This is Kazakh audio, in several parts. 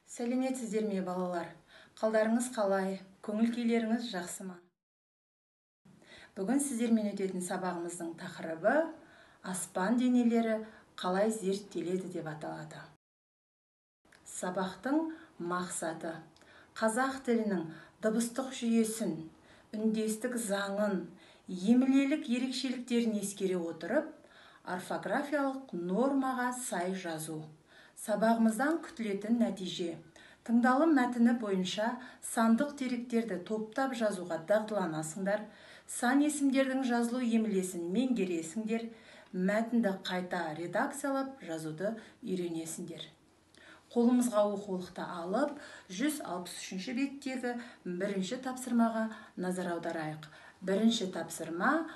Сәлеметсіздер ме, балалар? Қалдарыңыз қалай? Көңіл күйлеріңіз жақсы ма? Бүгін сіздермен өтетін сабағымыздың тақырыбы аспан денелері қалай зерттеледі деп аталады. Сабақтың мақсаты қазақ тілінің дыбыстық жүйесін, үндестік заңын, емлелік ерекшеліктерін ескере отырып, орфографиялық нормаға сай жазу. Сабағымыздан күтілетін нәтиже: тыңдалым мәтіні бойынша сандық деректерді топтап жазуға дағдыланасыңдар, сан есімдердің жазылу емлесін меңгересіңдер, мәтінді қайта редакциялап жазуды үйренесіңдер. Қолымызға оқулықты алып, 163 беттегі бірінші тапсырмаға назар аударайық. Бірінші тапсырма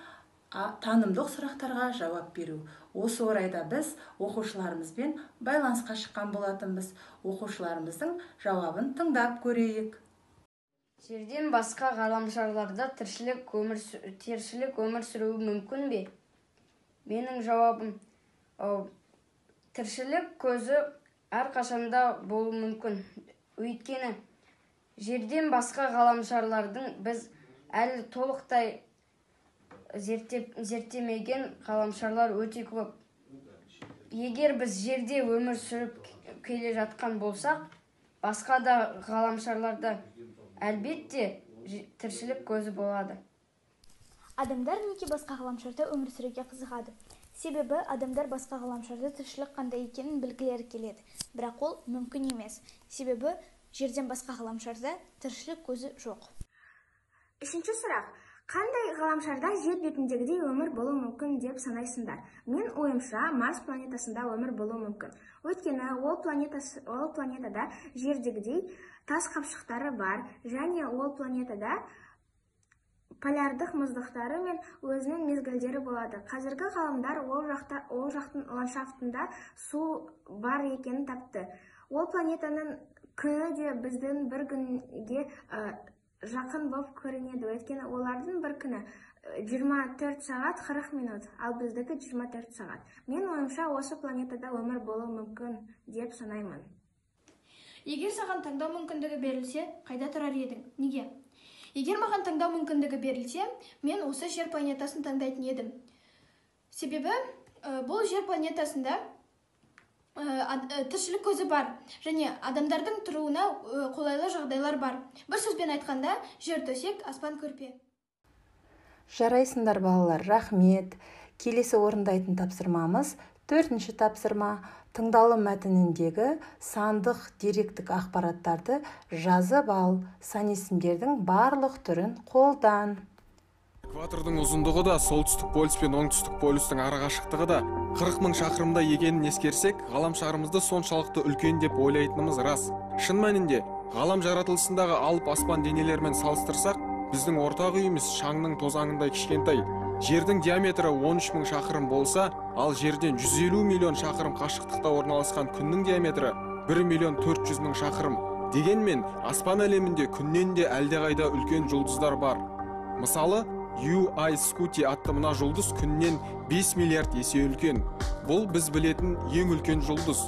танымдық сұрақтарға жауап беру. Осы орайда біз оқушыларымызбен байланысқа шыққан болатынбыз. Оқушыларымыздың жауабын тыңдап көрейік. Жерден басқа ғаламшарларда тіршілік өмір сүруі мүмкін бе? Менің жауабым: тіршілік көзі әрқашанда болуы мүмкін. Өйткені жерден басқа ғаламшарлардың біз әлі толықтай зерттемеген ғаламшарлар өте көп. Егер біз жерде өмір сүріп келе жатқан болсақ, басқа да ғаламшарларда әлбетте тіршілік көзі болады. Адамдар неге басқа ғаламшарда өмір сүруге қызығады? Себебі адамдар басқа ғаламшарда тіршілік қандай екенін білгілері келеді. Бірақ ол мүмкін емес. Себебі жерден басқа ғаламшарда тіршілік көзі жоқ. Үшінші сұрақ: қандай ғаламшарда жер бетіндегідей өмір болуы мүмкін деп санайсыңдар? Мен ойымша, Марс планетасында өмір болуы мүмкін. Өйткені ол планетада жердегідей тас қапшықтары бар, және ол планетада полярдық мұздықтары мен өзінің мезгілдері болады. Қазіргі ғалымдар ол жақтың ландшафтында су бар екенін тапты. Ол планетаның күні де біздің бір күнге жақын болып көрінеді. Өйткені олардың бір күні 24 сағат 40 минут, ал біздікі 24 сағат. Мен ойымша, осы планетада өмір болуы мүмкін деп санаймын. Егер саған таңдау мүмкіндігі берілсе, қайда тұрар едің? Неге? Егер маған таңдау мүмкіндігі берілсе, мен осы жер планетасын таңдайтын едім. Себебі бұл жер планетасында тіршілік көзі бар, және адамдардың тұруына қолайлы жағдайлар бар. Бір сөзбен айтқанда, жер төсек, аспан көрпе. Жарайсыңдар балалар, рахмет. Келесі орындайтын тапсырмамыз 4-ші тапсырма. Тыңдалым мәтініндегі сандық деректік ақпараттарды жазып ал, сан есімдердің барлық түрін қолдан. Экватордың ұзындығы да солтүстік полюс пен оңтүстік полюстың арақашықтығы да 40 000 шақырымда екенін ескерсек, ғаламшарымызды соншалықты үлкен деп ойлайтынымыз рас. Шын мәнінде, ғалам жаратылысындағы алып аспан денелермен салыстырсақ, біздің ортақ үйіміз шаңның тозаңындай кішкентай. Жердің диаметрі 13 000 шақырым болса, ал жерден 150 миллион шақырым қашықтықта орналасқан күннің диаметрі 1 400 000 шақырым. Дегенмен, аспан әлемінде күннен де әлдеқайда үлкен жұлдыздар бар. Мысалы, UI Scuti атты мына жұлдыз күннен 5 миллиард есе үлкен. Бұл біз білетін ең үлкен жұлдыз.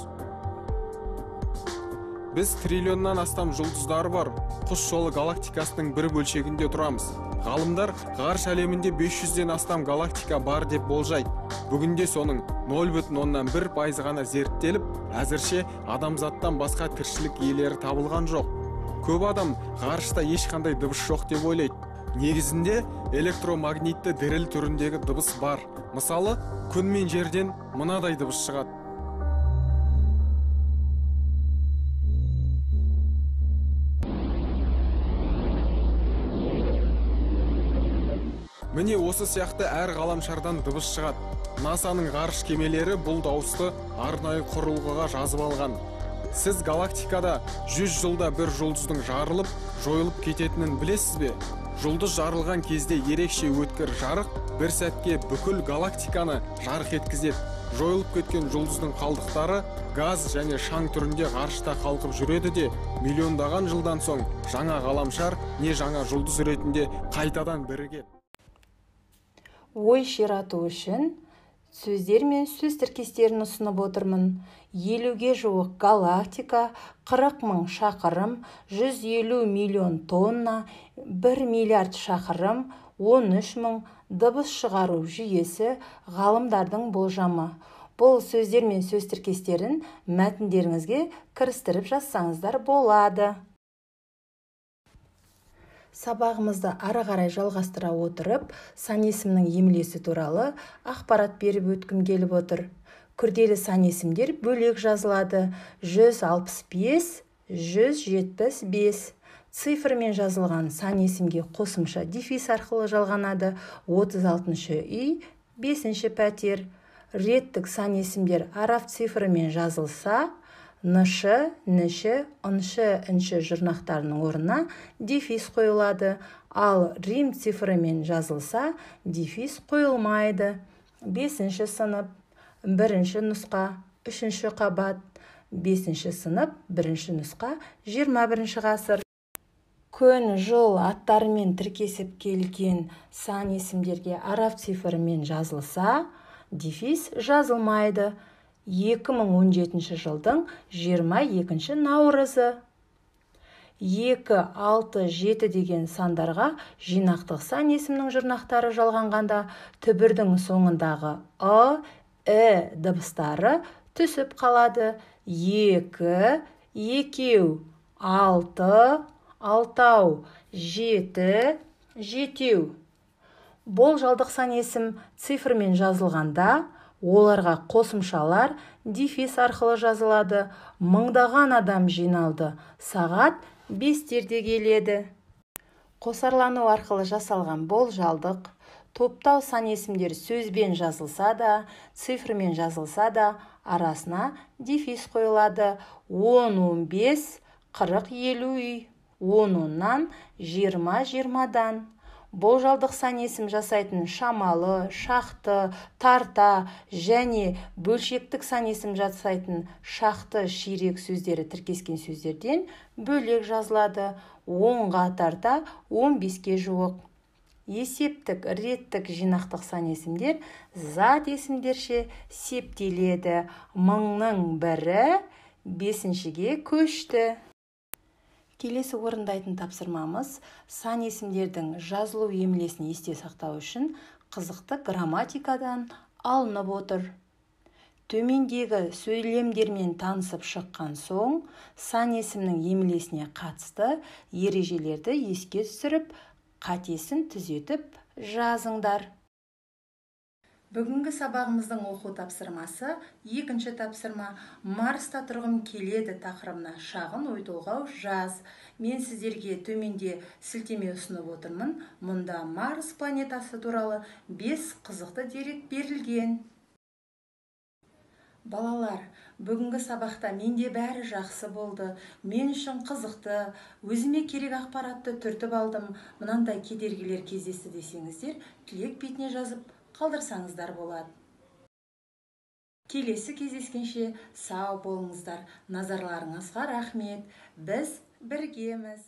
Біз триллионнан астам жұлдыздары бар құс жолы галактикасының бір бөлшегінде тұрамыз. Ғалымдар ғарыш әлемінде 500-ден астам галактика бар деп болжайды. Бүгінде соның 0,1% ғана зерттеліп, әзірше адамзаттан басқа тіршілік иелері табылған жоқ. Көп адам ғарышта ешқандай дыбыс жоқ деп ойлайды. Негізінде электромагнитті діріл түріндегі дыбыс бар. Мысалы, күн мен жерден мынадай дыбыс шығады. Міне осы сияқты әр ғаламшардан дыбыс шығады. НАСАның ғарыш кемелері бұл дауысты арнайы құрылғыға жазып алған. Сіз галактикада 100 жылда бір жұлдыздың жарылып, жойылып кететінін білесіз бе? Жұлдыз жарылған кезде ерекше өткір жарық бір сәтке бүкіл галактиканы жарық еткізеді. Жойылып кеткен жұлдыздың қалдықтары газ және шаң түрінде ғарышта қалқып жүреді де, миллиондаған жылдан соң жаңа ғаламшар не жаңа жұлдыз ретінде қайтадан бірігеді. Ой ширату үшін сөздер мен сөз тіркестерін ұсынып отырмын. 50-ге жуық галактика, 40 000 шақырым, 150 миллион тонна, 1 миллиард шақырым, 13 000 дыбыс шығару жүйесі ғалымдардың болжамы. Бұл сөздер мен сөз тіркестерін мәтіндеріңізге кірістіріп жазсаңыздар болады. Сабағымызды ары қарай жалғастыра отырып, сан есімнің емлесі туралы ақпарат беріп өткім келіп отыр. Күрделі сан есімдер бөлек жазылады. 165, 175. Цифрмен жазылған сан есімге қосымша дефис арқылы жалғанады. 36-шы үй, 5-ші пәтер. Реттік сан есімдер араф цифрымен жазылса, нышы, ніші, ыншы жұрнақтарының орнына дефис қойылады. Ал рим цифрымен жазылса, дефис қойылмайды. 5-ші сынып, 1-ші нұсқа, 3-ші қабат. 5-ші сынып, 1-ші нұсқа, 21-ші ғасыр. Күн, жыл аттарымен тіркесіп келген сан есімдерге араф цифрымен жазылса, дефис жазылмайды. 2017 жылдың 22 наурызы. 2, 6, 7 деген сандарға жинақтық сан есімнің жұрнақтары жалғанғанда түбірдің соңындағы ы, дыбыстары түсіп қалады. 2, 2, 6, алтау, 7, жетеу. Болжалдық сан есім цифрмен жазылғанда оларға қосымшалар дефис арқылы жазылады. Мыңдаған адам жиналды. Сағат 5-терде келеді. Қосарлану арқылы жасалған болжалдық. Топтау сан есімдер сөзбен жазылса да, цифрмен жазылса да, арасына дефис қойылады. 10, 15, 40, 50 үй. 10-нан 20, 20-дан. Болжалдық сан есім жасайтын шамалы, шақты, тарта және бөлшектік сан есім жасайтын шақты, ширек сөздері тіркескен сөздерден бөлек жазылады. 10-ға тарта 15-ке жуық. Есептік, реттік жинақтық сан есімдер зат есімдерше септеледі. 1000-ның 1-і 5-шіге көшті. Келесі орындайтын тапсырмамыз сан есімдердің жазылу емлесін есте сақтау үшін қызықты грамматикадан алынып отыр. Төмендегі сөйлемдермен танысып шыққан соң, сан есімнің емлесіне қатысты ережелерді еске түсіріп, қатесін түзетіп жазыңдар. Бүгінгі сабағымыздың оқу тапсырмасы, екінші тапсырма Марста тұрғым келеді тақырыбына шағын ой толғау жаз. Мен сіздерге төменде сілтеме ұсынып отырмын. Мұнда Марс планетасы туралы 5 қызықты дерек берілген. Балалар, бүгінгі сабақта менде бәрі жақсы болды. Мен үшін қызықты, өзіме керек ақпаратты түртіп алдым. Мынандай кедергілер кездесті десеңіздер, тілек бетіне жазып қалдырсаңыздар болады. Келесі кездескенше сау болыңыздар. Назарларыңызға рахмет. Біз біргеміз.